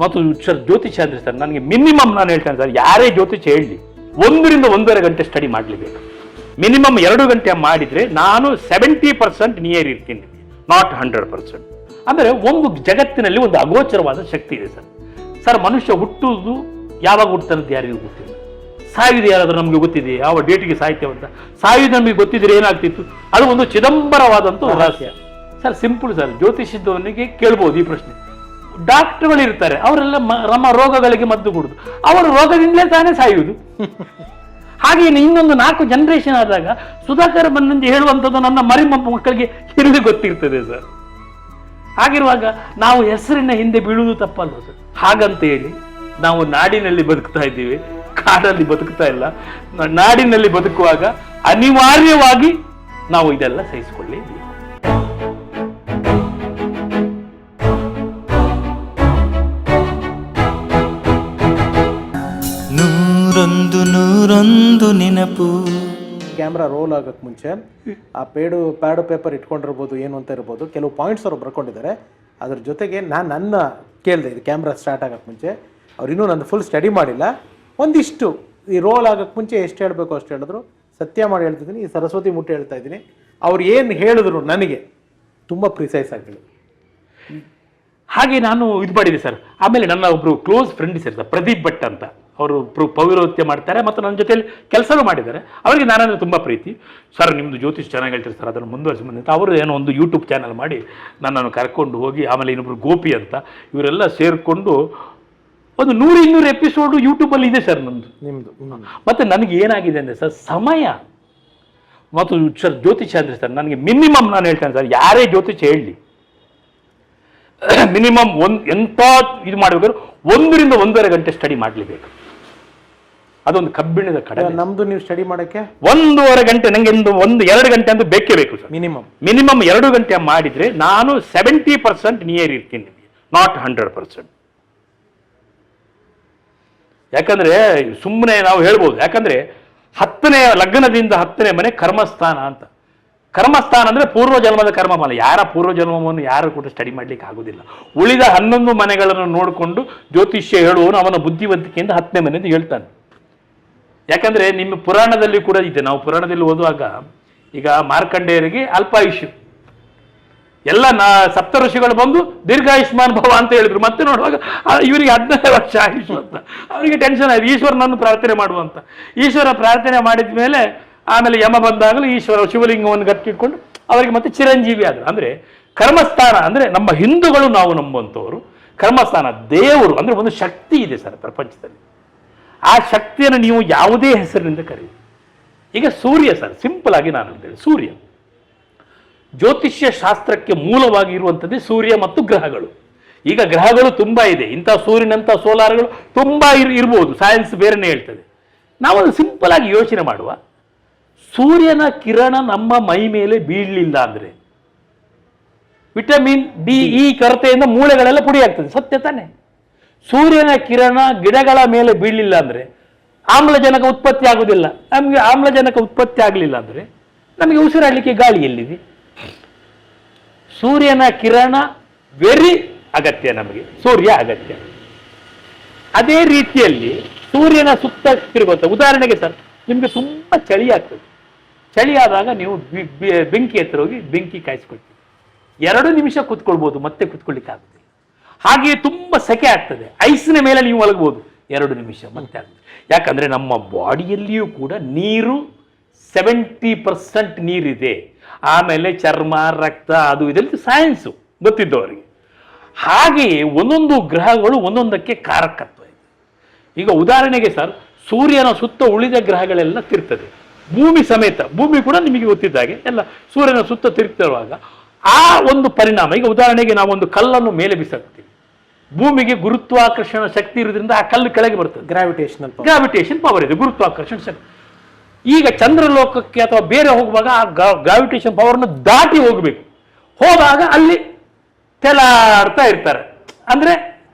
ಮತ್ತು ಸರ್ ಜ್ಯೋತಿಷ್ಯ ಅಂದರೆ ಸರ್ ನನಗೆ ಮಿನಿಮಮ್ ನಾನು ಹೇಳ್ತೇನೆ ಸರ್, ಯಾರೇ ಜ್ಯೋತಿಷ್ಯ ಹೇಳಲಿ 1 ರಿಂದ 1.5 ಗಂಟೆ ಸ್ಟಡಿ ಮಾಡಲೇಬೇಕು. ಮಿನಿಮಮ್ 2 ಗಂಟೆ ಮಾಡಿದರೆ ನಾನು 70% ನಿಯರ್ ಇರ್ತೀನಿ, ನಾಟ್ 100%. ಅಂದರೆ ಒಂದು ಜಗತ್ತಿನಲ್ಲಿ ಒಂದು ಅಗೋಚರವಾದ ಶಕ್ತಿ ಇದೆ ಸರ್. ಸರ್ ಮನುಷ್ಯ ಹುಟ್ಟುವುದು ಯಾವಾಗ ಹುಟ್ಟುತ್ತಾನಂತ ಯಾರಿಗೂ ಗೊತ್ತಿಲ್ಲ, ಸಾಯುವುದು ಯಾರಾದರೂ ನಮಗೆ ಗೊತ್ತಿದೆ, ಯಾವ ಡೇಟಿಗೆ ಸಾಹಿತ್ಯವಂತ ಸಾಯುವುದು ನಮಗೆ ಗೊತ್ತಿದ್ರೆ ಏನಾಗ್ತಿತ್ತು, ಅದು ಒಂದು ಚಿದಂಬರವಾದಂಥ ರಹಸ್ಯ ಸರ್. ಸಿಂಪಲ್ ಸರ್, ಜ್ಯೋತಿಷದವನಿಗೆ ಕೇಳ್ಬೋದು ಈ ಪ್ರಶ್ನೆ. ಡಾಕ್ಟರ್ಗಳು ಇರ್ತಾರೆ, ಅವರೆಲ್ಲ ನಮ್ಮ ರೋಗಗಳಿಗೆ ಮದ್ದು ಕೊಡುದು, ಅವರ ರೋಗದಿಂದಲೇ ತಾನೇ ಸಾಯುವುದು. ಹಾಗೆ ಇನ್ನೊಂದು 4 ಜನರೇಷನ್ ಆದಾಗ ಸುಧಾಕರ್ ಬನ್ನಂಜೆ ಹೇಳುವಂಥದ್ದು ನನ್ನ ಮಕ್ಕಳಿಗೆ ಹಿರಿದು ಗೊತ್ತಿರ್ತದೆ ಸರ್. ಹಾಗಿರುವಾಗ ನಾವು ಹೆಸರಿನ ಹಿಂದೆ ಬೀಳುವುದು ತಪ್ಪಲ್ವ ಸರ್? ಹಾಗಂತ ಹೇಳಿ ನಾವು ನಾಡಿನಲ್ಲಿ ಬದುಕ್ತಾ ಇದ್ದೀವಿ, ಕಾಡಲ್ಲಿ ಬದುಕ್ತಾ ಇಲ್ಲ. ನಾಡಿನಲ್ಲಿ ಬದುಕುವಾಗ ಅನಿವಾರ್ಯವಾಗಿ ನಾವು ಇದೆಲ್ಲ ಸಹಿಸಿಕೊಳ್ಳೇಬೇಕು. ನೂರೊಂದು ನೆನಪು. ಕ್ಯಾಮ್ರಾ ರೋಲ್ ಆಗೋಕ್ಕೆ ಮುಂಚೆ ಆ ಪ್ಯಾಡು ಪೇಪರ್ ಇಟ್ಕೊಂಡಿರ್ಬೋದು, ಏನು ಅಂತ ಇರ್ಬೋದು, ಕೆಲವು ಪಾಯಿಂಟ್ಸ್ ಅವರು ಬರ್ಕೊಂಡಿದ್ದಾರೆ. ಅದ್ರ ಜೊತೆಗೆ ನನ್ನ ಕೇಳಿದೆ, ಇದು ಕ್ಯಾಮ್ರಾ ಸ್ಟಾರ್ಟ್ ಆಗೋಕ್ಕೆ ಮುಂಚೆ ಅವ್ರು ಇನ್ನೂ ನಂದು ಫುಲ್ ಸ್ಟಡಿ ಮಾಡಿಲ್ಲ, ಒಂದಿಷ್ಟು ಈ ರೋಲ್ ಆಗೋಕ್ಕೆ ಮುಂಚೆ ಎಷ್ಟು ಹೇಳಬೇಕು ಅಷ್ಟು ಹೇಳಿದ್ರು. ಸತ್ಯ ಮಾಡಿ ಹೇಳ್ತಿದ್ದೀನಿ, ಈ ಸರಸ್ವತಿ ಮುಟ್ಟಿ ಹೇಳ್ತಾ ಇದ್ದೀನಿ, ಅವ್ರು ಏನು ಹೇಳಿದ್ರು ನನಗೆ ತುಂಬ ಪ್ರಿಸೈಸ್ ಆಗಿ ಹೇಳಿದ್ರು. ಹಾಗೆ ನಾನು ಇದು ಮಾಡಿದೆ ಸರ್. ಆಮೇಲೆ ನನ್ನ ಒಬ್ಬರು close friend sir, Pradeep Bhat ಅಂತ, ಅವರು ಪೌರೋಹಿತ್ಯ ಮಾಡ್ತಾರೆ ಮತ್ತು ನನ್ನ ಜೊತೆಯಲ್ಲಿ ಕೆಲಸನೂ ಮಾಡಿದ್ದಾರೆ. ಅವರಿಗೆ ನಾನಂದರೆ ತುಂಬ ಪ್ರೀತಿ. ಸರ್ ನಿಮ್ಮದು ಜ್ಯೋತಿಷ್ ಚೆನ್ನಾಗಿ ಹೇಳ್ತಾರೆ ಸರ್, ಅದನ್ನು ಮುಂದುವರಿಸಿ ಬಂದಂತ ಅವರು ಏನೋ ಒಂದು ಯೂಟ್ಯೂಬ್ ಚಾನಲ್ ಮಾಡಿ ನನ್ನನ್ನು ಕರ್ಕೊಂಡು ಹೋಗಿ, ಆಮೇಲೆ ಇನ್ನೊಬ್ಬರು ಗೋಪಿ ಅಂತ, ಇವರೆಲ್ಲ ಸೇರಿಕೊಂಡು ಒಂದು 100-200 ಎಪಿಸೋಡು ಯೂಟ್ಯೂಬಲ್ಲಿ ಇದೆ ಸರ್ ನಿಮ್ಮದು. ಮತ್ತು ನನಗೆ ಏನಾಗಿದೆ ಅಂದರೆ ಸರ್, ಸಮಯ ಮತ್ತು ಸರ್ ಜ್ಯೋತಿಷ್ಯ ಅಂದರೆ ಸರ್ ನನಗೆ ಮಿನಿಮಮ್ ನಾನು ಹೇಳ್ತೇನೆ ಸರ್, ಯಾರೇ ಜ್ಯೋತಿಷ್ಯ ಹೇಳಲಿ ಮಿನಿಮಮ್ ಎಂಥ ಇದು ಮಾಡಬೇಕಾದ್ರೆ 1 ರಿಂದ 1.5 ಗಂಟೆ ಸ್ಟಡಿ ಮಾಡಲೇಬೇಕು. ಅದೊಂದು ಕಬ್ಬಿಣದ ಕಡೆ. ನಮ್ದು ನೀವು ಸ್ಟಡಿ ಮಾಡೋಕ್ಕೆ 1.5 ಗಂಟೆ, ನನಗೆ 1-2 ಗಂಟೆ ಅಂತೂ ಬೇಕೇ ಬೇಕು ಸರ್. ಮಿನಿಮಮ್ 2 ಗಂಟೆ ಮಾಡಿದರೆ ನಾನು 70% ನಿಯರ್ ಇರ್ತೀನಿ, ನಾಟ್ 100%. ಯಾಕಂದ್ರೆ ಸುಮ್ಮನೆ ನಾವು ಹೇಳ್ಬೋದು, ಯಾಕಂದ್ರೆ 10ನೇ ಲಗ್ನದಿಂದ 10ನೇ ಮನೆ ಕರ್ಮಸ್ಥಾನ ಅಂತ. ಕರ್ಮಸ್ಥಾನ ಅಂದರೆ ಪೂರ್ವಜನ್ಮದ ಕರ್ಮಫಲ. ಯಾರ ಪೂರ್ವಜನ್ಮವನ್ನು ಯಾರು ಕೂಡ ಸ್ಟಡಿ ಮಾಡಲಿಕ್ಕೆ ಆಗೋದಿಲ್ಲ. ಉಳಿದ 11 ಮನೆಗಳನ್ನು ನೋಡಿಕೊಂಡು ಜ್ಯೋತಿಷ್ಯ ಹೇಳುವವನು ಅವನ ಬುದ್ಧಿವಂತಿಕೆಯಿಂದ 10ನೇ ಮನೆಯಿಂದ ಹೇಳ್ತಾನೆ. ಯಾಕಂದರೆ ನಿಮ್ಮ ಪುರಾಣದಲ್ಲಿ ಕೂಡ ಇದೆ, ನಾವು ಪುರಾಣದಲ್ಲಿ ಓದುವಾಗ ಈಗ ಮಾರ್ಕಂಡೇಯರಿಗೆ ಅಲ್ಪಾಯುಷ್ಯ, ಎಲ್ಲ ಸಪ್ತ ಋಷಿಗಳು ಬಂದು ದೀರ್ಘಾಯುಷ್ಮಾನ್ ಭವ ಅಂತ ಹೇಳಿದ್ರು. ಮತ್ತೆ ನೋಡುವಾಗ ಇವರಿಗೆ 15 ವರ್ಷ ಆಯುಷ್ ಅಂತ. ಅವರಿಗೆ ಟೆನ್ಷನ್ ಆಯಿತು, ಈಶ್ವರನನ್ನು ಪ್ರಾರ್ಥನೆ ಮಾಡುವಂತ. ಈಶ್ವರ ಪ್ರಾರ್ಥನೆ ಮಾಡಿದ ಮೇಲೆ ಆಮೇಲೆ ಯಮ ಬಂದಾಗಲೂ ಈಶ್ವರ ಶಿವಲಿಂಗವನ್ನು ಗಟ್ಟಿಟ್ಕೊಂಡು ಅವರಿಗೆ ಮತ್ತೆ ಚಿರಂಜೀವಿ ಆದರು. ಅಂದರೆ ಕರ್ಮಸ್ಥಾನ ಅಂದರೆ ನಮ್ಮ ಹಿಂದೂಗಳು ನಾವು ನಂಬುವಂಥವರು. ಕರ್ಮಸ್ಥಾನ ದೇವರು ಅಂದರೆ ಒಂದು ಶಕ್ತಿ ಇದೆ ಸರ್ ಪ್ರಪಂಚದಲ್ಲಿ. ಆ ಶಕ್ತಿಯನ್ನು ನೀವು ಯಾವುದೇ ಹೆಸರಿನಿಂದ ಕರೀರಿ. ಈಗ ಸೂರ್ಯ ಸರ್, ಸಿಂಪಲ್ ಆಗಿ ನಾನು ಅಂತೇಳಿ, ಸೂರ್ಯ ಜ್ಯೋತಿಷ್ಯ ಶಾಸ್ತ್ರಕ್ಕೆ ಮೂಲವಾಗಿ ಇರುವಂಥದ್ದೇ ಸೂರ್ಯ ಮತ್ತು ಗ್ರಹಗಳು. ಈಗ ಗ್ರಹಗಳು ತುಂಬ ಇದೆ, ಇಂಥ ಸೂರ್ಯನಂಥ ಸೋಲಾರ್ಗಳು ತುಂಬ ಇರ್ಬೋದು, ಸೈನ್ಸ್ ಬೇರೆನೇ ಹೇಳ್ತದೆ. ನಾವು ಅದು ಸಿಂಪಲ್ ಆಗಿ ಯೋಚನೆ ಮಾಡುವ, ಸೂರ್ಯನ ಕಿರಣ ನಮ್ಮ ಮೈ ಮೇಲೆ ಬೀಳಲಿಲ್ಲ ಅಂದರೆ ವಿಟಮಿನ್ ಡಿ ಈ ಕೊರತೆಯಿಂದ ಮೂಳೆಗಳೆಲ್ಲ ಪುಡಿ ಆಗ್ತದೆ, ಸತ್ಯ ತಾನೆ? ಸೂರ್ಯನ ಕಿರಣ ಗಿಡಗಳ ಮೇಲೆ ಬೀಳಲಿಲ್ಲ ಅಂದರೆ ಆಮ್ಲಜನಕ ಉತ್ಪತ್ತಿ ಆಗುವುದಿಲ್ಲ. ನಮಗೆ ಆಮ್ಲಜನಕ ಉತ್ಪತ್ತಿ ಆಗಲಿಲ್ಲ ಅಂದರೆ ನಮಗೆ ಉಸಿರಾಡಲಿಕ್ಕೆ ಗಾಳಿ ಎಲ್ಲಿದೆ? ಸೂರ್ಯನ ಕಿರಣ ವೆರಿ ಅಗತ್ಯ, ನಮಗೆ ಸೂರ್ಯ ಅಗತ್ಯ. ಅದೇ ರೀತಿಯಲ್ಲಿ ಸೂರ್ಯನ ಸುತ್ತ ತಿರುಗುತ್ತೆ. ಉದಾಹರಣೆಗೆ ಸರ್, ನಿಮಗೆ ತುಂಬ ಚಳಿ ಆಗ್ತದೆ. ಚಳಿ ಆದಾಗ ನೀವು ಬೆಂಕಿ ಹತ್ರ ಹೋಗಿ ಬೆಂಕಿ ಕಾಯಿಸ್ಕೊಳ್ತೀವಿ, 2 ನಿಮಿಷ ಕೂತ್ಕೊಳ್ಬೋದು, ಮತ್ತೆ ಕೂತ್ಕೊಳ್ಳಿಕ್ಕೆ ಆಗುದಿಲ್ಲ. ಹಾಗೆಯೇ ತುಂಬ ಸೆಕೆ ಆಗ್ತದೆ, ಐಸಿನ ಮೇಲೆ ನೀವು ಮಲಗ್ಬೋದು, 2 ನಿಮಿಷ ಮತ್ತೆ ಆಗ್ತದೆ. ಯಾಕಂದರೆ ನಮ್ಮ ಬಾಡಿಯಲ್ಲಿಯೂ ಕೂಡ ನೀರು 70% ನೀರಿದೆ. ಆಮೇಲೆ ಚರ್ಮ, ರಕ್ತ, ಅದು ಇದೆಲ್ಲ ಸೈನ್ಸು ಗೊತ್ತಿದ್ದವರಿಗೆ. ಹಾಗೆಯೇ ಒಂದೊಂದು ಗ್ರಹಗಳು ಒಂದೊಂದಕ್ಕೆ ಕಾರಕತ್ವ ಇದೆ. ಈಗ ಉದಾಹರಣೆಗೆ ಸರ್, ಸೂರ್ಯನ ಸುತ್ತ ಉಳಿದ ಗ್ರಹಗಳೆಲ್ಲ ತಿರ್ತದೆ, ಭೂಮಿ ಸಮೇತ. ಭೂಮಿ ಕೂಡ ನಿಮಗೆ ಗೊತ್ತಿದ್ದಾಗೆ ಎಲ್ಲ ಸೂರ್ಯನ ಸುತ್ತ ತಿರುಗ್ತಿರುವಾಗ ಆ ಒಂದು ಪರಿಣಾಮ. ಈಗ ಉದಾಹರಣೆಗೆ ನಾವೊಂದು ಕಲ್ಲನ್ನು ಮೇಲೆ ಬಿಸಾಕ್ತೀವಿ, ಭೂಮಿಗೆ ಗುರುತ್ವಾಕರ್ಷಣ ಶಕ್ತಿ ಇರೋದ್ರಿಂದ ಆ ಕಲ್ಲು ಕೆಳಗೆ ಬರ್ತದೆ. ಗ್ರಾವಿಟೇಷನ್ ಪವರ್ ಇದೆ, ಗುರುತ್ವಾಕರ್ಷಣ ಶಕ್ತಿ. ಈಗ ಚಂದ್ರಲೋಕಕ್ಕೆ ಅಥವಾ ಬೇರೆ ಹೋಗುವಾಗ ಆ ಗ್ರಾವಿಟೇಷನ್ ಪವರ್ನ ದಾಟಿ ಹೋಗಬೇಕು. ಹೋದಾಗ ಅಲ್ಲಿ ತೇಲಾಡ್ತಾ ಇರ್ತಾರೆ. ಅಂದರೆ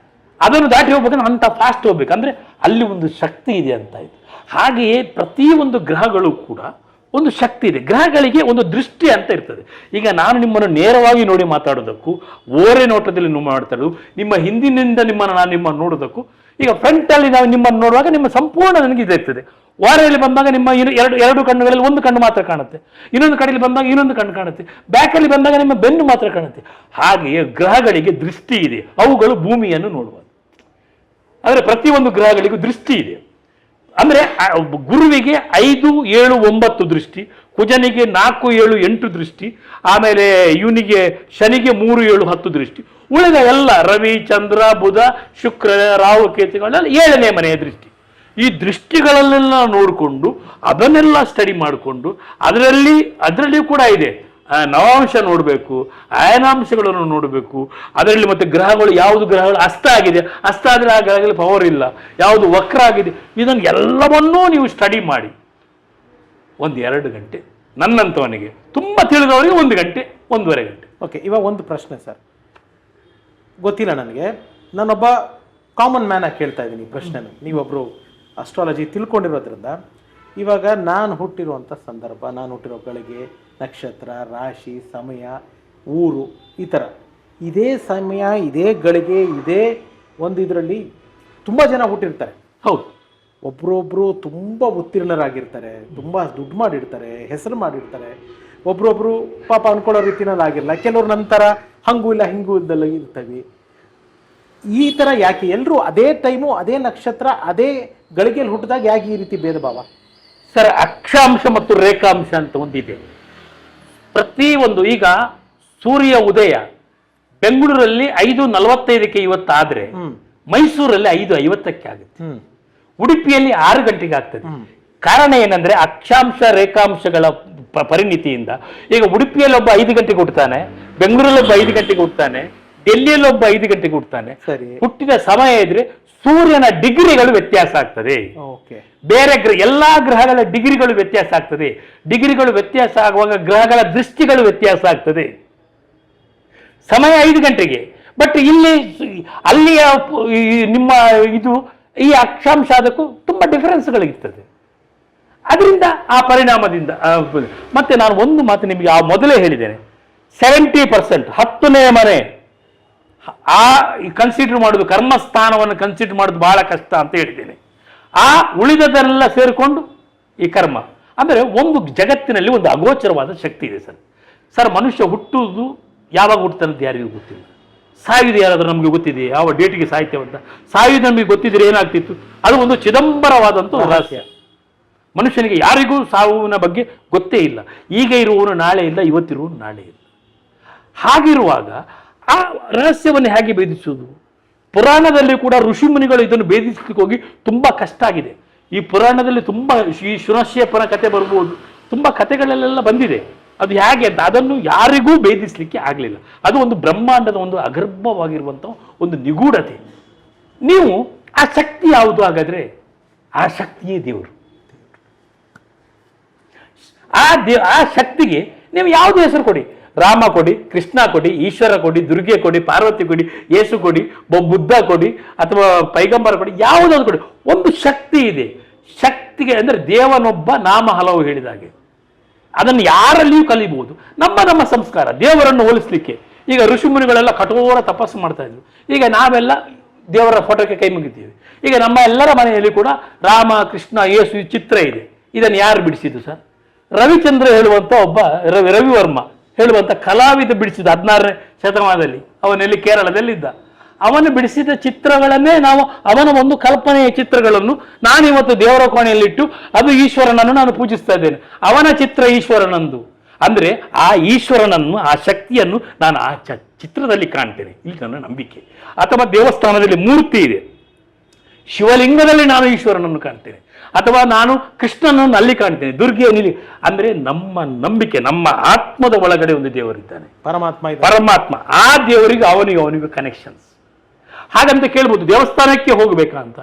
ಅದನ್ನು ದಾಟಿ ಹೋಗ್ಬೇಕಂದ್ರೆ ಅಂಥ ಫಾಸ್ಟ್ ಹೋಗ್ಬೇಕು, ಅಂದರೆ ಅಲ್ಲಿ ಒಂದು ಶಕ್ತಿ ಇದೆ ಅಂತ ಆಯಿತು. ಹಾಗೆಯೇ ಪ್ರತಿಯೊಂದು ಗ್ರಹಗಳು ಕೂಡ ಒಂದು ಶಕ್ತಿ ಇದೆ. ಗ್ರಹಗಳಿಗೆ ಒಂದು ದೃಷ್ಟಿ ಅಂತ ಇರ್ತದೆ. ಈಗ ನಾನು ನಿಮ್ಮನ್ನು ನೇರವಾಗಿ ನೋಡಿ ಮಾತಾಡೋದಕ್ಕೂ, ಓರೆ ನೋಟದಲ್ಲಿ ಮಾತಾಡೋದು, ನಿಮ್ಮ ಹಿಂದಿನಿಂದ ನಾನು ನೋಡೋದಕ್ಕೂ, ಈಗ ಫ್ರಂಟಲ್ಲಿ ನಾವು ನಿಮ್ಮನ್ನು ನೋಡುವಾಗ ನಿಮ್ಮ ಸಂಪೂರ್ಣ ನನಗೆ ಇದಿರ್ತದೆ. ಓರೆಯಲ್ಲಿ ಬಂದಾಗ ನಿಮ್ಮ ಎರಡು ಕಣ್ಣುಗಳಲ್ಲಿ ಒಂದು ಕಣ್ಣು ಮಾತ್ರ ಕಾಣುತ್ತೆ, ಇನ್ನೊಂದು ಕಡೆಯಲ್ಲಿ ಬಂದಾಗ ಇನ್ನೊಂದು ಕಣ್ಣು ಕಾಣುತ್ತೆ, ಬ್ಯಾಕಲ್ಲಿ ಬಂದಾಗ ನಿಮ್ಮ ಬೆನ್ನು ಮಾತ್ರ ಕಾಣುತ್ತೆ. ಹಾಗೆಯೇ ಗ್ರಹಗಳಿಗೆ ದೃಷ್ಟಿ ಇದೆ, ಅವುಗಳು ಭೂಮಿಯನ್ನು ನೋಡುವ. ಆದರೆ ಪ್ರತಿಯೊಂದು ಗ್ರಹಗಳಿಗೂ ದೃಷ್ಟಿ ಇದೆ. ಅಂದರೆ ಗುರುವಿಗೆ 5, 7, 9 ದೃಷ್ಟಿ, ಕುಜನಿಗೆ 4, 7, 8 ದೃಷ್ಟಿ, ಆಮೇಲೆ ಇವನಿಗೆ ಶನಿಗೆ 3, 7, 10 ದೃಷ್ಟಿ. ಉಳಿದ ಎಲ್ಲ ರವಿ, ಚಂದ್ರ, ಬುಧ, ಶುಕ್ರ, ರಾಹು, ಕೇತುಗಳೆಲ್ಲ 7ನೇ ಮನೆಯ ದೃಷ್ಟಿ. ಈ ದೃಷ್ಟಿಗಳನ್ನೆಲ್ಲ ನೋಡಿಕೊಂಡು ಅದನ್ನೆಲ್ಲ ಸ್ಟಡಿ ಮಾಡಿಕೊಂಡು ಅದರಲ್ಲಿ ಕೂಡ ಇದೆ ನವಾಂಶ ನೋಡಬೇಕು, ಅಯನಾಂಶಗಳನ್ನು ನೋಡಬೇಕು. ಅದರಲ್ಲಿ ಮತ್ತೆ ಗ್ರಹಗಳು, ಯಾವುದು ಗ್ರಹಗಳು ಅಸ್ತ ಆಗಿದೆ, ಅಸ್ತ ಆದರೆ ಆ ಗ್ರಹಗಳಲ್ಲಿ ಪವರ್ ಇಲ್ಲ, ಯಾವುದು ವಕ್ರ ಆಗಿದೆ, ಇದನ್ನು ಎಲ್ಲವನ್ನೂ ನೀವು ಸ್ಟಡಿ ಮಾಡಿ 1-2 ಗಂಟೆ. ನನ್ನಂಥವನಿಗೆ ತುಂಬ ತಿಳಿದವರಿಗೆ 1 ಗಂಟೆ, 1.5 ಗಂಟೆ. ಓಕೆ, ಇವಾಗ ಒಂದು ಪ್ರಶ್ನೆ ಸರ್, ಗೊತ್ತಿಲ್ಲ ನನಗೆ, ನಾನೊಬ್ಬ ಕಾಮನ್ ಮ್ಯಾನ್ ಆಗಿ ಕೇಳ್ತಾ ಇದ್ದೀನಿ ಈ ಪ್ರಶ್ನೆನ. ನೀವೊಬ್ಬರು ಅಸ್ಟ್ರಾಲಜಿ ತಿಳ್ಕೊಂಡಿರೋದ್ರಿಂದ, ಇವಾಗ ನಾನು ಹುಟ್ಟಿರುವಂಥ ಸಂದರ್ಭ, ನಾನು ಹುಟ್ಟಿರೋ ಗಳಿಗೆ, ನಕ್ಷತ್ರ, ರಾಶಿ, ಸಮಯ, ಊರು, ಈ ಥರ ಇದೇ ಸಮಯ, ಇದೇ ಗಳಿಗೆ, ಇದೇ ಒಂದು ಇದರಲ್ಲಿ ತುಂಬ ಜನ ಹುಟ್ಟಿರ್ತಾರೆ. ಹೌದು, ಒಬ್ರೊಬ್ರು ತುಂಬ ಉತ್ತೀರ್ಣರಾಗಿರ್ತಾರೆ, ತುಂಬ ದುಡ್ಡು ಮಾಡಿರ್ತಾರೆ, ಹೆಸರು ಮಾಡಿರ್ತಾರೆ. ಒಬ್ರೊಬ್ರು ಪಾಪ ಅನ್ಕೊಳ್ಳೋ ರೀತಿನಲ್ಲಿ ಆಗಿರಲ್ಲ, ಕೆಲವ್ರು ನಂತರ ಹಂಗೂ ಇಲ್ಲ ಹಿಂಗೂ ಇದ್ದಲ್ಲ ಇರ್ತವೆ. ಈ ಥರ ಯಾಕೆ ಎಲ್ಲರೂ ಅದೇ ಟೈಮು, ಅದೇ ನಕ್ಷತ್ರ, ಅದೇ ಗಳಿಗೆಯಲ್ಲಿ ಹುಟ್ಟಿದಾಗ ಯಾಕೆ ಈ ರೀತಿ ಭೇದ ಭಾವ? ಸರ್, ಅಕ್ಷಾಂಶ ಮತ್ತು ರೇಖಾಂಶ ಅಂತ ಒಂದಿದೆ. ಪ್ರತಿಯೊಂದು, ಈಗ ಸೂರ್ಯ ಉದಯ ಬೆಂಗಳೂರಲ್ಲಿ 5:45 ಇವತ್ತಾದ್ರೆ ಮೈಸೂರಲ್ಲಿ 5:50 ಆಗುತ್ತೆ, ಉಡುಪಿಯಲ್ಲಿ 6 ಗಂಟೆಗೆ ಆಗ್ತದೆ. ಕಾರಣ ಏನಂದ್ರೆ ಅಕ್ಷಾಂಶ ರೇಖಾಂಶಗಳ ಪರಿಣಿತಿಯಿಂದ. ಈಗ ಉಡುಪಿಯಲ್ಲಿ ಒಬ್ಬ 5 ಗಂಟೆಗೆ ಹುಟ್ಟುತ್ತಾನೆ, ಬೆಂಗಳೂರಲ್ಲಿ ಒಬ್ಬ 5 ಗಂಟೆಗೆ ಹುಟ್ಟುತ್ತಾನೆ, ಡೆಲ್ಲಿಯಲ್ಲಿ ಒಬ್ಬ 5 ಗಂಟೆಗೆ ಹುಟ್ಟುತ್ತಾನೆ. ಹುಟ್ಟಿದ ಸಮಯ ಇದ್ರೆ ಸೂರ್ಯನ ಡಿಗ್ರಿಗಳು ವ್ಯತ್ಯಾಸ ಆಗ್ತದೆ. ಬೇರೆ ಎಲ್ಲಾ ಗ್ರಹಗಳ ಡಿಗ್ರಿಗಳು ವ್ಯತ್ಯಾಸ ಆಗ್ತದೆ. ಡಿಗ್ರಿಗಳು ವ್ಯತ್ಯಾಸ ಆಗುವಾಗ ಗ್ರಹಗಳ ದೃಷ್ಟಿಗಳು ವ್ಯತ್ಯಾಸ ಆಗ್ತದೆ. ಸಮಯ 5 ಗಂಟೆಗೆ, ಬಟ್ ಅಲ್ಲಿಯ ನಿಮ್ಮ ಈ ಅಕ್ಷಾಂಶ ಅದಕ್ಕೂ ತುಂಬಾ ಡಿಫರೆನ್ಸ್ಗಳಿರ್ತದೆ. ಅದರಿಂದ ಆ ಪರಿಣಾಮದಿಂದ ಮತ್ತೆ ನಾನು ಒಂದು ಮಾತು ನಿಮಗೆ ಮೊದಲೇ ಹೇಳಿದ್ದೇನೆ, 70% 10ನೇ ಮನೆ ಕನ್ಸಿಡರ್ ಮಾಡೋದು, ಕರ್ಮಸ್ಥಾನವನ್ನು ಕನ್ಸಿಡರ್ ಮಾಡೋದು ಬಹಳ ಕಷ್ಟ ಅಂತ ಹೇಳಿದ್ದೇನೆ. ಉಳಿದದೆಲ್ಲ ಸೇರಿಕೊಂಡು ಈ ಕರ್ಮ ಅಂದರೆ ಒಂದು ಜಗತ್ತಿನಲ್ಲಿ ಒಂದು ಅಗೋಚರವಾದ ಶಕ್ತಿ ಇದೆ ಸರ್. ಮನುಷ್ಯ ಹುಟ್ಟುವುದು ಯಾವಾಗ ಹುಟ್ಟುತ್ತಾನಂತ ಯಾರಿಗೂ ಗೊತ್ತಿಲ್ಲ. ಸಾಯುವುದು ಯಾರಾದರೂ ನಮಗೆ ಗೊತ್ತಿದೆ, ಯಾವ ಡೇಟಿಗೆ ಸಾಹಿತ್ಯವಂತ ಸಾಯುವುದು ನಮಗೆ ಗೊತ್ತಿದ್ರೆ ಏನಾಗ್ತಿತ್ತು? ಅದು ಒಂದು ಚಿದಂಬರವಾದಂಥ ರಹಸ್ಯ. ಮನುಷ್ಯನಿಗೆ ಯಾರಿಗೂ ಸಾವಿನ ಬಗ್ಗೆ ಗೊತ್ತೇ ಇಲ್ಲ. ಈಗ ಇರುವವನು ನಾಳೆ ಇಲ್ಲ, ಇವತ್ತಿರುವವನು ನಾಳೆ ಇಲ್ಲ. ಹಾಗಿರುವಾಗ ಆ ರಹಸ್ಯವನ್ನು ಹೇಗೆ ಭೇದಿಸುವುದು? ಪುರಾಣದಲ್ಲಿ ಕೂಡ ಋಷಿಮುನಿಗಳು ಇದನ್ನು ಭೇದಿಸಲಿಕ್ಕೆ ಹೋಗಿ ತುಂಬ ಕಷ್ಟ ಆಗಿದೆ. ಈ ಪುರಾಣದಲ್ಲಿ ತುಂಬ ಈ ಶುನಶ್ಯಪನ ಕತೆ ಬರ್ಬೋದು, ತುಂಬ ಕಥೆಗಳಲ್ಲೆಲ್ಲ ಬಂದಿದೆ. ಅದು ಹೇಗೆ ಅಂತ ಅದನ್ನು ಯಾರಿಗೂ ಭೇದಿಸಲಿಕ್ಕೆ ಆಗಲಿಲ್ಲ. ಅದು ಒಂದು ಬ್ರಹ್ಮಾಂಡದ ಒಂದು ಅಗರ್ಭವಾಗಿರುವಂಥ ಒಂದು ನಿಗೂಢತೆ. ನೀವು ಆ ಶಕ್ತಿ ಯಾವುದು ಹಾಗಾದರೆ? ಆ ಶಕ್ತಿಯೇ ದೇವರು. ಆ ಶಕ್ತಿಗೆ ನೀವು ಯಾವುದು ಹೆಸರು ಕೊಡಿ, ರಾಮ ಕೊಡಿ, ಕೃಷ್ಣ ಕೊಡಿ, ಈಶ್ವರ ಕೊಡಿ, ದುರ್ಗೆ ಕೊಡಿ, ಪಾರ್ವತಿ ಕೊಡಿ, ಯೇಸು ಕೊಡಿ, ಬುದ್ಧ ಕೊಡಿ, ಅಥವಾ ಪೈಗಂಬರ ಕೊಡಿ, ಯಾವುದಾದ್ರು ಕೊಡಿ, ಒಂದು ಶಕ್ತಿ ಇದೆ. ಶಕ್ತಿಗೆ ಅಂದರೆ ದೇವನೊಬ್ಬ, ನಾಮ ಹಲವು ಹೇಳಿದಾಗೆ. ಅದನ್ನು ಯಾರಲ್ಲಿಯೂ ಕಲಿಬಹುದು. ನಮ್ಮ ಸಂಸ್ಕಾರ ದೇವರನ್ನು ಹೋಲಿಸಲಿಕ್ಕೆ. ಈಗ ಋಷಿಮುನಿಗಳೆಲ್ಲ ಕಠೋರ ತಪಸ್ಸು ಮಾಡ್ತಾ ಇದ್ರು. ಈಗ ನಾವೆಲ್ಲ ದೇವರ ಫೋಟೋಕ್ಕೆ ಕೈ ಮುಗಿತೀವಿ. ಈಗ ನಮ್ಮ ಎಲ್ಲರ ಮನೆಯಲ್ಲಿ ಕೂಡ ರಾಮ, ಕೃಷ್ಣ, ಯೇಸು ಚಿತ್ರ ಇದೆ. ಇದನ್ನು ಯಾರು ಬಿಡಿಸಿದ್ದು ಸರ್? ರವಿಚಂದ್ರ ಹೇಳುವಂಥ ಒಬ್ಬ ರವಿವರ್ಮ ಹೇಳುವಂಥ ಕಲಾವಿದ ಬಿಡಿಸಿದ 16ನೇ ಶತಮಾನದಲ್ಲಿ. ಅವನಲ್ಲಿ ಕೇರಳದಲ್ಲಿದ್ದ. ಅವನು ಬಿಡಿಸಿದ ಚಿತ್ರಗಳನ್ನೇ ನಾವು, ಅವನ ಒಂದು ಕಲ್ಪನೆಯ ಚಿತ್ರಗಳನ್ನು ನಾನಿವತ್ತು ದೇವರ ಕೋಣೆಯಲ್ಲಿಟ್ಟು ಅದು ಈಶ್ವರನನ್ನು ನಾನು ಪೂಜಿಸ್ತಾ ಇದ್ದೇನೆ. ಅವನ ಚಿತ್ರ ಈಶ್ವರನಂದು. ಅಂದರೆ ಆ ಈಶ್ವರನನ್ನು, ಆ ಶಕ್ತಿಯನ್ನು ನಾನು ಆ ಚಿತ್ರದಲ್ಲಿ ಕಾಣ್ತೇನೆ, ಇಲ್ಲಿ ನನ್ನ ನಂಬಿಕೆ. ಅಥವಾ ದೇವಸ್ಥಾನದಲ್ಲಿ ಮೂರ್ತಿ ಇದೆ, ಶಿವಲಿಂಗದಲ್ಲಿ ನಾನು ಈಶ್ವರನನ್ನು ಕಾಣ್ತೇನೆ, ಅಥವಾ ನಾನು ಕೃಷ್ಣನನ್ನು ಅಲ್ಲಿ ಕಾಣ್ತೇನೆ, ದುರ್ಗೆಯಲ್ಲಿ. ಅಂದರೆ ನಮ್ಮ ನಂಬಿಕೆ, ನಮ್ಮ ಆತ್ಮದ ಒಳಗಡೆ ಒಂದು ದೇವರಿದ್ದಾನೆ, ಪರಮಾತ್ಮ. ಆ ದೇವರಿಗೆ ಅವನಿಗೆ ಕನೆಕ್ಷನ್ಸ್. ಹಾಗಂತ ಕೇಳ್ಬೋದು, ದೇವಸ್ಥಾನಕ್ಕೆ ಹೋಗಬೇಕಾ ಅಂತ.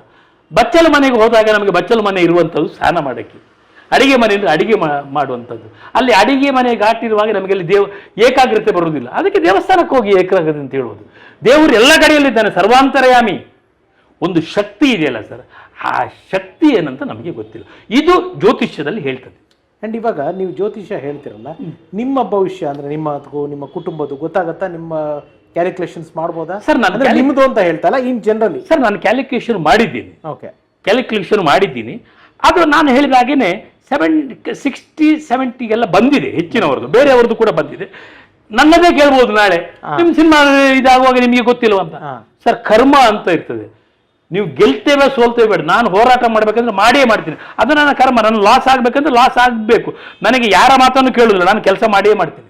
ಬಚ್ಚಲ ಮನೆಗೆ ಹೋದಾಗ ನಮಗೆ ಬಚ್ಚಲ ಮನೆ ಇರುವಂಥದ್ದು ಸ್ನಾನ ಮಾಡೋಕ್ಕೆ, ಅಡಿಗೆ ಮನೆಯಿಂದ ಅಡಿಗೆ ಮಾಡುವಂಥದ್ದು. ಅಲ್ಲಿ ಅಡಿಗೆ ಮನೆ ಘಾಟಿರುವಾಗ ನಮಗೆ ಅಲ್ಲಿ ಏಕಾಗ್ರತೆ ಬರುವುದಿಲ್ಲ. ಅದಕ್ಕೆ ದೇವಸ್ಥಾನಕ್ಕೆ ಹೋಗಿ ಏಕಾಗ್ರತೆ ಅಂತ ಹೇಳುವುದು. ದೇವರು ಎಲ್ಲ ಕಡೆಯಲ್ಲಿದ್ದಾನೆ, ಸರ್ವಾಂತರ್ಯಾಮಿ. ಒಂದು ಶಕ್ತಿ ಇದೆಯಲ್ಲ ಸರ್, ಆ ಶಕ್ತಿ ಏನಂತ ನಮಗೆ ಗೊತ್ತಿಲ್ಲ. ಇದು ಜ್ಯೋತಿಷ್ಯದಲ್ಲಿ ಹೇಳ್ತದೆ. ಆ್ಯಂಡ್ ಇವಾಗ ನೀವು ಜ್ಯೋತಿಷ್ಯ ಹೇಳ್ತಿರಲ್ಲ, ನಿಮ್ಮ ಭವಿಷ್ಯ ಅಂದರೆ ನಿಮ್ಮ ಕುಟುಂಬದ್ದು ಗೊತ್ತಾಗತ್ತಾ? ನಿಮ್ಮ ಕ್ಯಾಲ್ಕುಲೇಷನ್ಸ್ ಮಾಡ್ಬೋದಾ ಸರ್? ನಾನು ನಿಮ್ಮದು ಅಂತ ಹೇಳ್ತಲ್ಲ, ಇನ್ ಜನರಲಿ. ಸರ್ ನಾನು ಕ್ಯಾಲ್ಕುಲೇಷನ್ ಮಾಡಿದ್ದೀನಿ. ಓಕೆ, ಕ್ಯಾಲ್ಕುಲೇಷನ್ ಮಾಡಿದ್ದೀನಿ. ಅದು ನಾನು ಹೇಳಿದ ಹಾಗೇನೆ 60-70 ಬಂದಿದೆ ಹೆಚ್ಚಿನವರದು, ಬೇರೆಯವ್ರದ್ದು ಕೂಡ ಬಂದಿದೆ. ನನ್ನದೇ ಕೇಳ್ಬೋದು ನಾಳೆ, ನಿಮ್ಮ ಸಿನಿಮಾ ಇದಾಗುವಾಗ ನಿಮಗೆ ಗೊತ್ತಿಲ್ವ ಅಂತ. ಸರ್ ಕರ್ಮ ಅಂತ ಇರ್ತದೆ, ನೀವು ಗೆಲ್ತೇವೆ ಸೋಲ್ತೇವೆ ಬೇಡ, ನಾನು ಹೋರಾಟ ಮಾಡ್ಬೇಕಂದ್ರೆ ಮಾಡಿಯೇ ಮಾಡ್ತೀನಿ. ಅದು ನನ್ನ ಕರ್ಮ. ನನ್ನ ಲಾಸ್ ಆಗ್ಬೇಕಂದ್ರೆ ಲಾಸ್ ಆಗಬೇಕು, ನನಗೆ ಯಾರ ಮಾತನ್ನು ಕೇಳೋದಿಲ್ಲ, ನಾನು ಕೆಲಸ ಮಾಡಿಯೇ ಮಾಡ್ತೀನಿ.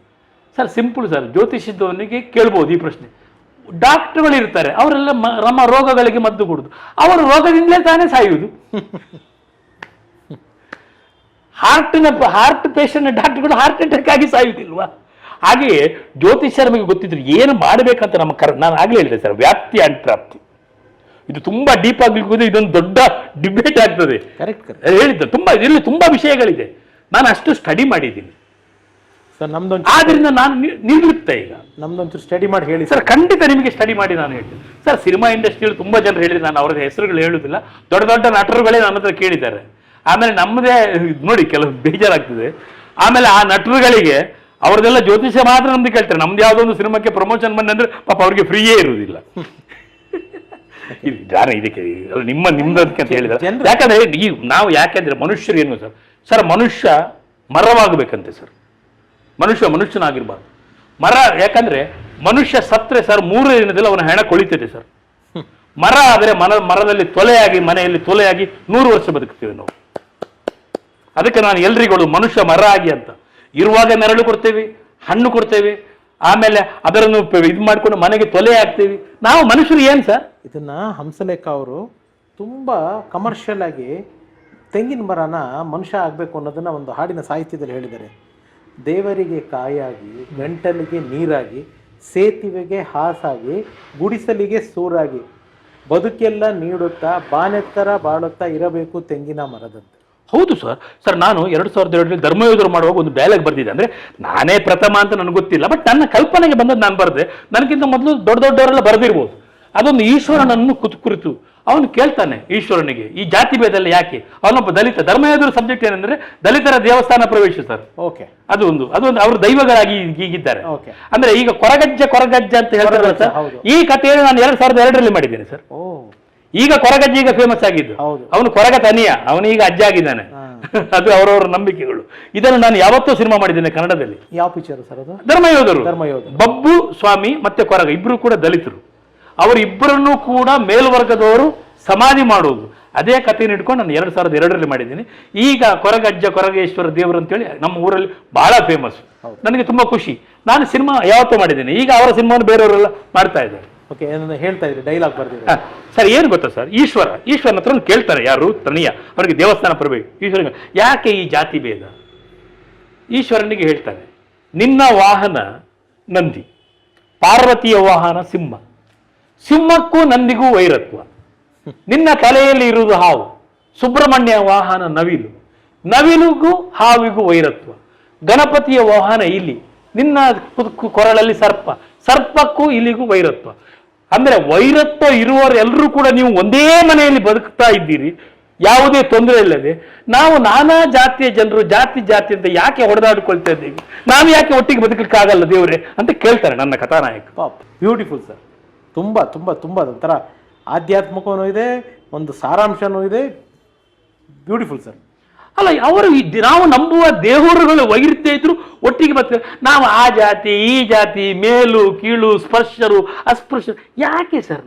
ಸರ್ ಸಿಂಪಲ್ ಸರ್, ಜ್ಯೋತಿಷದವನಿಗೆ ಕೇಳ್ಬೋದು ಈ ಪ್ರಶ್ನೆ. ಡಾಕ್ಟರ್ಗಳು ಇರ್ತಾರೆ, ಅವರೆಲ್ಲ ನಮ್ಮ ರೋಗಗಳಿಗೆ ಮದ್ದು ಕೊಡುದು, ಅವರು ರೋಗದಿಂದಲೇ ತಾನೇ ಸಾಯುವುದು. ಹಾರ್ಟ್ ಪೇಷಂಟ್ ಡಾಕ್ಟರ್ಗಳು ಹಾರ್ಟ್ ಅಟ್ಯಾಕ್ ಆಗಿ ಸಾಯುವುದಿಲ್ವಾ? ಹಾಗೆಯೇ ಜ್ಯೋತಿಷ್ಯ ನಮಗೆ ಗೊತ್ತಿದ್ರು ಏನು ಮಾಡಬೇಕಂತ ನಮ್ಮ ನಾನು ಆಗಲೇ ಹೇಳಿದೆ ಸರ್, ವ್ಯಾಪ್ತಿ ಅಂಡ್ ಪ್ರಾಪ್ತಿ. ಇದು ತುಂಬಾ ಡೀಪ್ ಆಗ್ಲಿಕ್ಕೆ ಇದೊಂದು ದೊಡ್ಡ ಡಿಬೇಟ್ ಆಗ್ತದೆ. ಹೇಳಿದ್ದೆ ಇಲ್ಲಿ ತುಂಬಾ ವಿಷಯಗಳಿದೆ, ನಾನು ಅಷ್ಟು ಸ್ಟಡಿ ಮಾಡಿದ್ದೀನಿ ಸರ್. ನಮ್ದೊಂದು ಆದ್ರಿಂದ ನಾನು ನಿವೃತ್ತ ಈಗ. ನಮ್ದೊಂಚೂರು ಸ್ಟಡಿ ಮಾಡಿ ಹೇಳಿ ಸರ್. ಖಂಡಿತ ನಿಮಗೆ ಸ್ಟಡಿ ಮಾಡಿ ನಾನು ಹೇಳ್ತೀನಿ ಸರ್. ಸಿನಿಮಾ ಇಂಡಸ್ಟ್ರಿಯಲ್ಲಿ ತುಂಬಾ ಜನರು ಹೇಳಿದ್ರು, ನಾನು ಅವ್ರ ಹೆಸರುಗಳು ಹೇಳುದಿಲ್ಲ, ದೊಡ್ಡ ದೊಡ್ಡ ನಟರುಗಳೇ ನನ್ನ ಹತ್ರ ಕೇಳಿದ್ದಾರೆ. ಆಮೇಲೆ ನಮ್ಮದೇ ನೋಡಿ ಕೆಲವು ಬೇಜಾರಾಗ್ತದೆ. ಆಮೇಲೆ ಆ ನಟರುಗಳಿಗೆ ಅವ್ರದ್ದೆಲ್ಲ ಜ್ಯೋತಿಷ್ಯ ಮಾತ್ರ ನಮ್ದು ಕೇಳ್ತಾರೆ. ನಮ್ದು ಯಾವುದೋ ಒಂದು ಸಿನಿಮಾಕ್ಕೆ ಪ್ರಮೋಷನ್ ಬಂದ್ರೆ ಪಾಪ ಅವ್ರಿಗೆ ಫ್ರೀಯೇ ಇರುವುದಿಲ್ಲ. ಇದಕ್ಕೆ ನಿಮ್ದಕ್ಕೆ ಅಂತ ಹೇಳಿದ್ರೆ, ಯಾಕಂದ್ರೆ ನಾವು ಯಾಕೆಂದ್ರೆ ಮನುಷ್ಯರು ಏನು ಸರ್, ಮನುಷ್ಯ ಮರವಾಗಬೇಕಂತೆ ಸರ್. ಮನುಷ್ಯನಾಗಿರ್ಬಾರ್ದು, ಮರ. ಯಾಕಂದ್ರೆ ಮನುಷ್ಯ ಸತ್ರೆ ಸರ್ 3 ದಿನದಲ್ಲಿ ಅವನ ಹೆಣ ಕೊಳಿತದೆ ಸರ್. ಮರ ಆದರೆ ಮರದಲ್ಲಿ ತೊಲೆಯಾಗಿ, ಮನೆಯಲ್ಲಿ ತೊಲೆಯಾಗಿ 100 ವರ್ಷ ಬದುಕ್ತೇವೆ ನಾವು. ಅದಕ್ಕೆ ನಾನು ಎಲ್ರಿಗೂ ಮನುಷ್ಯ ಮರ ಆಗಿ ಅಂತ. ಇರುವಾಗ ನೆರಳು ಕೊಡ್ತೇವೆ, ಹಣ್ಣು ಕೊಡ್ತೇವೆ, ಆಮೇಲೆ ಅದನ್ನು ಇದು ಮಾಡ್ಕೊಂಡು ಮನೆಗೆ ತೊಲೆ ಹಾಕ್ತೇವೆ. ನಾವು ಮನುಷ್ಯರು ಏನು ಸರ್? ಇದನ್ನ ಹಂಸಲೇಖ ಅವರು ತುಂಬಾ ಕಮರ್ಷಿಯಲ್ ಆಗಿ ತೆಂಗಿನ ಮರನ ಮನುಷ್ಯ ಆಗಬೇಕು ಅನ್ನೋದನ್ನ ಒಂದು ಹಾಡಿನ ಸಾಹಿತ್ಯದಲ್ಲಿ ಹೇಳಿದ್ದಾರೆ. ದೇವರಿಗೆ ಕಾಯಾಗಿ, ಗಂಟಲಿಗೆ ನೀರಾಗಿ, ಸೇತುವೆಗೆ ಹಾಸಾಗಿ, ಗುಡಿಸಲಿಗೆ ಸೂರಾಗಿ, ಬದುಕೆಲ್ಲ ನೀಡುತ್ತಾ ಬಾನೆತ್ತರ ಬಾಳುತ್ತಾ ಇರಬೇಕು ತೆಂಗಿನ ಮರದಂತೆ. ಹೌದು ಸರ್. ನಾನು 2002 ಧರ್ಮಯೋಧರು ಮಾಡುವಾಗ ಒಂದು ಡೈಲಾಗ್ ಬರ್ದಿದೆ. ಅಂದ್ರೆ ನಾನೇ ಪ್ರಥಮ ಅಂತ ನನಗೆ ಗೊತ್ತಿಲ್ಲ, ಬಟ್ ನನ್ನ ಕಲ್ಪನೆಗೆ ಬಂದದ್ದು ನಾನು ಬರೆದೆ. ನನಗಿಂತ ಮೊದಲು ದೊಡ್ಡವರೆಲ್ಲ ಬರೆದಿರ್ಬೋದು. ಅದೊಂದು ಈಶ್ವರನನ್ನು ಕುರಿತು ಅವನು ಕೇಳ್ತಾನೆ ಈಶ್ವರನಿಗೆ, ಈ ಜಾತಿ ಭೇದಲ್ಲ ಯಾಕೆ? ಅವನೊಬ್ಬ ದಲಿತ. ಧರ್ಮಯೋಧರ ಸಬ್ಜೆಕ್ಟ್ ಏನಂದ್ರೆ ದಲಿತರ ದೇವಸ್ಥಾನ ಪ್ರವೇಶ ಸರ್. ಓಕೆ, ಅದೊಂದು ಅವರು ದೈವಗಳಾಗಿ ಈಗಿದ್ದಾರೆ. ಅಂದ್ರೆ ಈಗ ಕೊರಗಜ್ಜ ಅಂತ ಹೇಳ್ತಾರೆ ಸರ್. ಈ ಕಥೆಯನ್ನು ನಾನು 2002 ಮಾಡಿದ್ದೇನೆ ಸರ್. ಈಗ ಕೊರಗಜ್ಜ ಈಗ ಫೇಮಸ್ ಆಗಿದ್ದು, ಅವನು ಕೊರಗ ತನಿಯ, ಅವನು ಈಗ ಅಜ್ಜ ಆಗಿದ್ದಾನೆ. ಅದು ಅವರವರ ನಂಬಿಕೆಗಳು. ಇದನ್ನು ನಾನು ಯಾವತ್ತೂ ಸಿನಿಮಾ ಮಾಡಿದ್ದೇನೆ ಕನ್ನಡದಲ್ಲಿ. ಯಾವ ಪಿಕ್ಚರ್ ಸರ್ ಅದು? ಧರ್ಮಯೋಧರು. ಬಬ್ಬು ಸ್ವಾಮಿ ಮತ್ತೆ ಕೊರಗ ಇಬ್ರು ಕೂಡ ದಲಿತರು. ಅವರಿಬ್ಬರನ್ನು ಕೂಡ ಮೇಲ್ವರ್ಗದವರು ಸಮಾಧಿ ಮಾಡುವುದು, ಅದೇ ಕಥೆಯನ್ನು ಇಟ್ಕೊಂಡು ನಾನು 2002 ಮಾಡಿದ್ದೀನಿ. ಈಗ ಕೊರಗಜ್ಜ ಕೊರಗೇಶ್ವರ ದೇವರು ಅಂತೇಳಿ ನಮ್ಮ ಊರಲ್ಲಿ ಬಹಳ ಫೇಮಸ್. ನನಗೆ ತುಂಬಾ ಖುಷಿ. ನಾನು ಸಿನಿಮಾ ಯಾವತ್ತೂ ಮಾಡಿದ್ದೇನೆ. ಈಗ ಅವರ ಸಿನಿಮಾವನ್ನು ಬೇರೆಯವರೆಲ್ಲ ಮಾಡ್ತಾ ಇದ್ದಾರೆ. ಓಕೆ, ಹೇಳ್ತಾ ಇದ್ರಿ, ಡೈಲಾಗ್ ಬರ್ದಿದೆ ಸರ್. ಏನು ಗೊತ್ತಾ ಸರ್, ಈಶ್ವರನ ಹತ್ರ ಕೇಳ್ತಾರೆ ಯಾರು ತನಿಯ, ಅವರಿಗೆ ದೇವಸ್ಥಾನ ಪ್ರವೇಶ. ಈಶ್ವರ ಯಾಕೆ ಈ ಜಾತಿ ಭೇದ? ಈಶ್ವರನಿಗೆ ಹೇಳ್ತಾನೆ, ನಿನ್ನ ವಾಹನ ನಂದಿ, ಪಾರ್ವತಿಯ ವಾಹನ ಸಿಂಹ, ಸಿಂಹಕ್ಕೂ ನಂದಿಗೂ ವೈರತ್ವ. ನಿನ್ನ ತಲೆಯಲ್ಲಿ ಇರುವುದು ಹಾವು, ಸುಬ್ರಹ್ಮಣ್ಯ ವಾಹನ ನವಿಲು, ನವಿಲಿಗೂ ಹಾವಿಗೂ ವೈರತ್ವ. ಗಣಪತಿಯ ವಾಹನ ಇಲಿ, ನಿನ್ನ ಕೊರಳಲ್ಲಿ ಸರ್ಪ, ಸರ್ಪಕ್ಕೂ ಇಲಿಗೂ ವೈರತ್ವ. ಅಂದ್ರೆ ವೈರತ್ವ ಇರುವವರೆಲ್ಲರೂ ಕೂಡ ನೀವು ಒಂದೇ ಮನೆಯಲ್ಲಿ ಬದುಕ್ತಾ ಇದ್ದೀರಿ, ಯಾವುದೇ ತೊಂದರೆ ಇಲ್ಲದೆ. ನಾವು ನಾನಾ ಜಾತಿಯ ಜನರು ಜಾತಿ ಅಂತ ಯಾಕೆ ಹೊಡೆದಾಡಿಕೊಳ್ತಾ ಇದ್ದೀವಿ? ನಾವು ಯಾಕೆ ಒಟ್ಟಿಗೆ ಬದುಕಲಿಕ್ಕಾಗಲ್ಲ ದೇವರೇ ಅಂತ ಕೇಳ್ತಾರೆ ನನ್ನ ಕಥಾನಾಯಕ. Beautiful sir. ತುಂಬಾ ತುಂಬಾ ತುಂಬಾ ಒಂಥರ ಆಧ್ಯಾತ್ಮಿಕನೂ ಇದೆ, ಒಂದು ಸಾರಾಂಶನೂ ಇದೆ. Beautiful sir. ಅಲ್ಲ, ಅವರು ನಾವು ನಂಬುವ ದೇವರುಗಳು ವೈರುಧ್ಯ ಇದ್ರು ಒಟ್ಟಿಗೆ ಬರ್ತೇವೆ. ನಾವು ಆ ಜಾತಿ ಈ ಜಾತಿ, ಮೇಲು ಕೀಳು, ಸ್ಪರ್ಶರು ಅಸ್ಪೃಶ್ಯರು ಯಾಕೆ ಸರ್?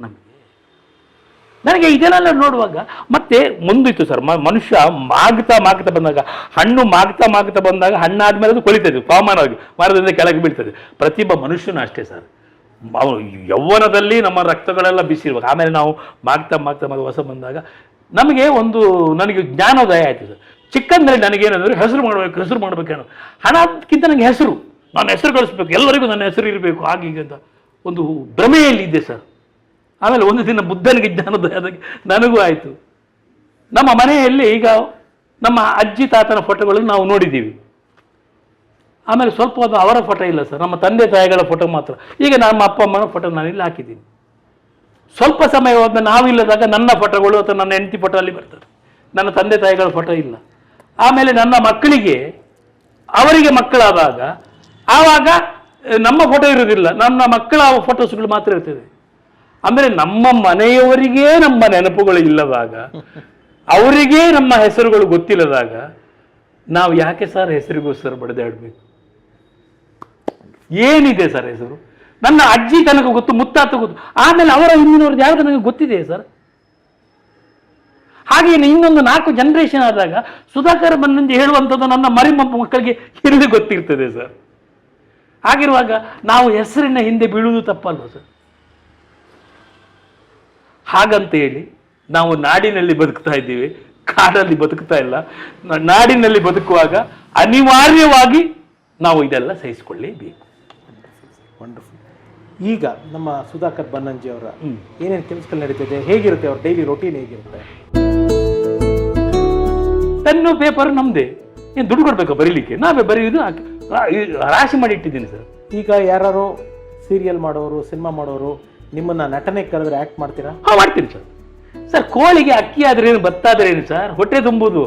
ನನಗೆ ಇದನ್ನೆಲ್ಲ ನೋಡುವಾಗ ಮತ್ತೆ ಮುಂದಿತ್ತು ಸರ್. ಮನುಷ್ಯ ಮಾಗ್ತಾ ಬಂದಾಗ, ಹಣ್ಣು ಮಾಗ್ತಾ ಬಂದಾಗ ಹಣ್ಣಾದ್ಮೇಲೆ ಅದು ಕೊಳಿತದೆ ಕಾಮನವಾಗಿ, ಮರದಿಂದ ಕೆಳಗೆ ಬೀಳ್ತದೆ. ಪ್ರತಿಯೊಬ್ಬ ಮನುಷ್ಯನೂ ಅಷ್ಟೇ ಸರ್. ಅವನು ಯೌವನದಲ್ಲಿ ನಮ್ಮ ರಕ್ತಗಳೆಲ್ಲ ಬಿಸಿರುವಾಗ, ಆಮೇಲೆ ನಾವು ಮಾಗ್ತಾ ಹೊಸ ಬಂದಾಗ ನನಗೆ ಜ್ಞಾನೋದಯ ಆಯ್ತು ಸರ್. ಚಿಕ್ಕಂದ್ರಲ್ಲಿ ನನಗೇನಂದ್ರೆ ಹೆಸರು ಮಾಡಬೇಕೇನೋ, ಹಣಕ್ಕಿಂತ ನನಗೆ ಹೆಸರು, ನಾನು ಹೆಸರು ಗಳಿಸ್ಬೇಕು, ಎಲ್ಲರಿಗೂ ನನ್ನ ಹೆಸರು ಇರಬೇಕು ಆಗೀಗ ಅಂತ ಒಂದು ಭ್ರಮೆಯಲ್ಲಿ ಇದ್ದೆ ಸರ್. ಆಮೇಲೆ ಒಂದು ದಿನ ಬುದ್ಧನಿಗೆ ಜ್ಞಾನೋದಯ ನನಗೂ ಆಯಿತು. ನಮ್ಮ ಮನೆಯಲ್ಲಿ ಈಗ ನಮ್ಮ ಅಜ್ಜಿ ತಾತನ ಫೋಟೋಗಳನ್ನು ನಾವು ನೋಡಿದ್ದೀವಿ. ಆಮೇಲೆ ಸ್ವಲ್ಪ ಅದು ಅವರ ಫೋಟೋ ಇಲ್ಲ ಸರ್, ನಮ್ಮ ತಂದೆ ತಾಯಿಗಳ ಫೋಟೋ ಮಾತ್ರ. ಈಗ ನಮ್ಮ ಅಪ್ಪ ಅಮ್ಮನ ಫೋಟೋ ನಾನಿಲ್ಲಿ ಹಾಕಿದ್ದೀನಿ. ಸ್ವಲ್ಪ ಸಮಯ ಹೋದ ನಾವಿಲ್ಲದಾಗ ನನ್ನ ಫೋಟೋಗಳು ಅಥವಾ ನನ್ನ ಹೆಂಡತಿ ಫೋಟೋ ಅಲ್ಲಿ ಬರ್ತದೆ, ನನ್ನ ತಂದೆ ತಾಯಿಗಳ ಫೋಟೋ ಇಲ್ಲ. ಆಮೇಲೆ ನನ್ನ ಮಕ್ಕಳಿಗೆ ಅವರಿಗೆ ಮಕ್ಕಳಾದಾಗ ಆವಾಗ ನಮ್ಮ ಫೋಟೋ ಇರೋದಿಲ್ಲ, ನಮ್ಮ ಮಕ್ಕಳ ಫೋಟೋಸ್ಗಳು ಮಾತ್ರ ಇರ್ತದೆ. ಅಂದರೆ ನಮ್ಮ ಮನೆಯವರಿಗೇ ನಮ್ಮ ನೆನಪುಗಳು ಇಲ್ಲದಾಗ, ಅವರಿಗೇ ನಮ್ಮ ಹೆಸರುಗಳು ಗೊತ್ತಿಲ್ಲದಾಗ ನಾವು ಯಾಕೆ ಸರ್ ಹೆಸರಿಗೋಸ್ಕರ ಬಡಿದಾಡಬೇಕು? ಏನಿದೆ ಸರ್ ಹೆಸರು? ನನ್ನ ಅಜ್ಜಿ ತನಕ ಗೊತ್ತು, ಮುತ್ತಾತ ಗೊತ್ತು, ಆಮೇಲೆ ಅವರ ಹಿಂದಿನವ್ರದ್ದು ಯಾವುದು ನನಗೆ ಗೊತ್ತಿದೆ ಸರ್. ಹಾಗೆ ಇನ್ನೊಂದು 4 ಜನರೇಷನ್ ಆದಾಗ ಸುಧಾಕರ್ ಬನ್ನಂಜೆ ಹೇಳುವಂಥದ್ದು ನನ್ನ ಮರಿ ಮಕ್ಕಳಿಗೆ ಎಲ್ಲಿ ಗೊತ್ತಿರ್ತದೆ ಸರ್. ಹಾಗಿರುವಾಗ ನಾವು ಹೆಸರಿನ ಹಿಂದೆ ಬೀಳುವುದು ತಪ್ಪಲ್ವ ಸರ್? ಹಾಗಂತ ಹೇಳಿ ನಾವು ನಾಡಿನಲ್ಲಿ ಬದುಕ್ತಾ ಇದ್ದೀವಿ, ಕಾಡಲ್ಲಿ ಬದುಕ್ತಾ ಇಲ್ಲ. ನಾಡಿನಲ್ಲಿ ಬದುಕುವಾಗ ಅನಿವಾರ್ಯವಾಗಿ ನಾವು ಇದೆಲ್ಲ ಸಹಿಸಿಕೊಳ್ಳೇಬೇಕು. ವಂಡರ್ಫುಲ್. ಈಗ ನಮ್ಮ ಸುಧಾಕರ್ ಬನ್ನಂಜೆ ಅವರ ಏನೇನು ಕೆಲಸಗಳು ನಡೀತಿದೆ, ಹೇಗಿರುತ್ತೆ ಅವ್ರ ಡೈಲಿ ರೊಟೀನ್ ಹೇಗಿರುತ್ತೆ? ಪೆನ್ನು ಪೇಪರ್ ನಮ್ಮದೇ, ಏನು ದುಡ್ಡು ಕೊಡಬೇಕು ಬರೀಲಿಕ್ಕೆ? ನಾವೇ ಬರೆಯುವುದು, ರಾಶಿ ಮಾಡಿ ಇಟ್ಟಿದ್ದೀನಿ ಸರ್. ಈಗ ಯಾರು ಸೀರಿಯಲ್ ಮಾಡೋರು, ಸಿನಿಮಾ ಮಾಡೋರು ನಿಮ್ಮನ್ನ ನಟನೆ ಕರೆದ್ರೆ ಆ್ಯಕ್ಟ್ ಮಾಡ್ತೀರಾ? ಮಾಡ್ತೀನಿ ಸರ್. ಸರ್ ಕೋಳಿಗೆ ಅಕ್ಕಿ ಆದ್ರೆ ಏನು, ಭತ್ತ ಆದ್ರೆ ಏನು ಸರ್? ಹೊಟ್ಟೆ ತುಂಬುದು.